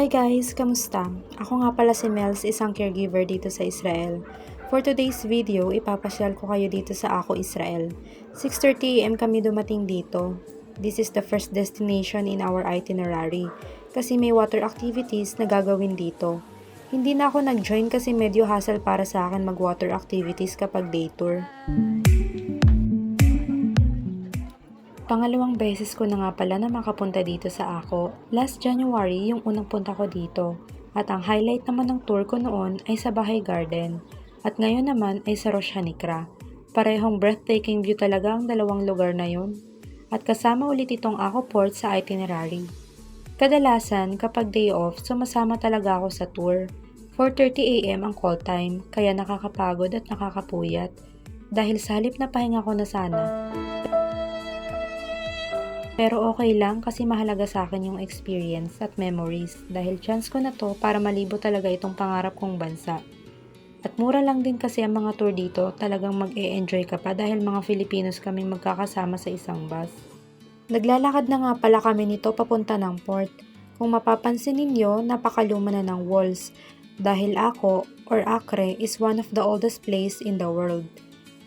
Hi guys! Kamusta? Ako nga pala si Mels, isang caregiver dito sa Israel. For today's video, ipapasyal ko kayo dito sa Ako, Israel. 6:30 AM kami dumating dito. This is the first destination in our itinerary kasi may water activities na gagawin dito. Hindi na ako nag-join kasi medyo hassle para sa akin mag-water activities kapag day tour. Pangalawang beses ko na nga pala na makapunta dito sa Ako. Last January yung unang punta ko dito. At ang highlight naman ng tour ko noon ay sa Bahay Garden. At ngayon naman ay sa Rosh Hanikra. Parehong breathtaking view talaga ang dalawang lugar na yun. At kasama ulit itong Ako Port sa itinerary. Kadalasan kapag day off, sumasama talaga ako sa tour. 4:30 AM ang call time, kaya nakakapagod at nakakapuyat. Dahil sa halip na pahinga ko na sana. Pero okay lang kasi mahalaga sa akin yung experience at memories dahil chance ko na to para malibot talaga itong pangarap kong bansa. At mura lang din kasi ang mga tour dito, talagang mag-e-enjoy ka pa dahil mga Filipinos kaming magkakasama sa isang bus. Naglalakad na nga pala kami nito papunta ng port. Kung mapapansin ninyo, napakaluma na ng walls dahil Ako or Acre is one of the oldest place in the world.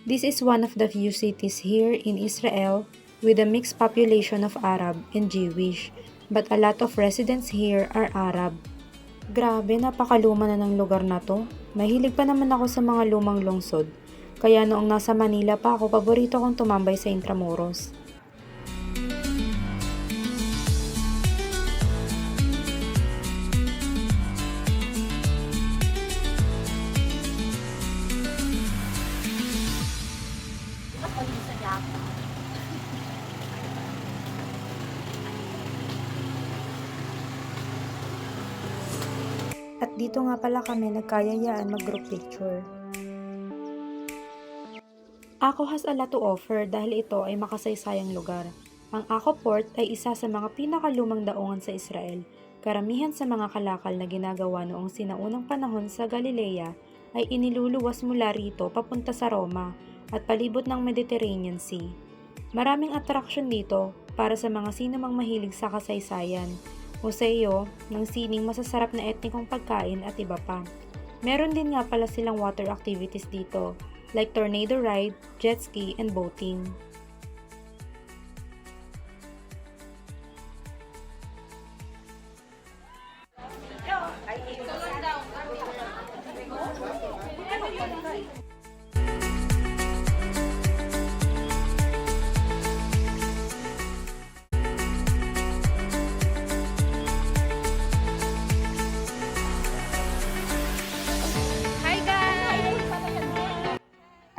This is one of the few cities here in Israel with a mixed population of Arab and Jewish, but a lot of residents here are Arab. Grabe, napakaluma na ng lugar na to. Mahilig pa naman ako sa mga lumang lungsod, kaya noong nasa Manila pa ako, paborito kong tumambay sa Intramuros. At dito nga pala kami nagkayayaan mag-group picture. Ako has a lot to offer dahil ito ay makasaysayang lugar. Ang Ako Port ay isa sa mga pinakalumang daungan sa Israel. Karamihan sa mga kalakal na ginagawa noong sinaunang panahon sa Galilea ay iniluluwas mula rito papunta sa Roma at palibot ng Mediterranean Sea. Maraming attraction dito para sa mga sino mang mahilig sa kasaysayan, museo, ng sining masasarap na etnikong pagkain at iba pa. Meron din nga pala silang water activities dito, like tornado ride, jet ski, and boating.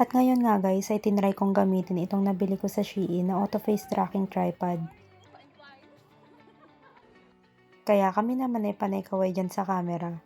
At ngayon nga guys ay tinry kong gamitin itong nabili ko sa Shein na auto-face tracking tripod. Kaya kami naman ay panay kaway dyan sa camera.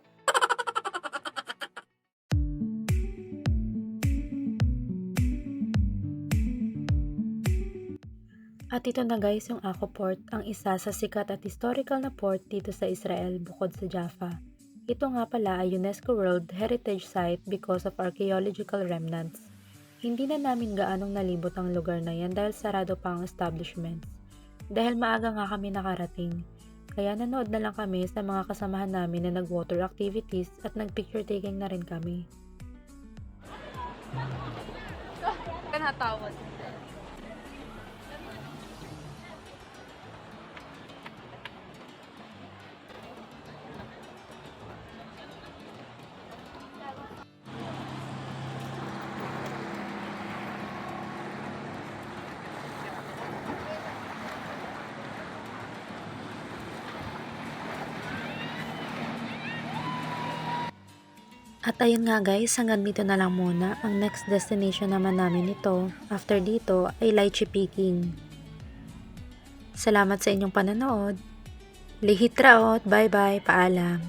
At ito na guys yung Ako Port, ang isa sa sikat at historical na port dito sa Israel bukod sa Jaffa. Ito nga pala ay UNESCO World Heritage Site because of archaeological remnants. Hindi na namin gaanong nalibot ang lugar na yan dahil sarado pa ang establishments. Dahil maaga nga kami nakarating, kaya nanood na lang kami sa mga kasamahan namin na nag-water activities at nag-picture taking na rin kami. Kanatawad. At ayun nga guys, hanggang dito na lang muna. Ang next destination naman namin ito, after dito, ay lychee picking. Salamat sa inyong pananood. Lihit raot, bye bye, paalam.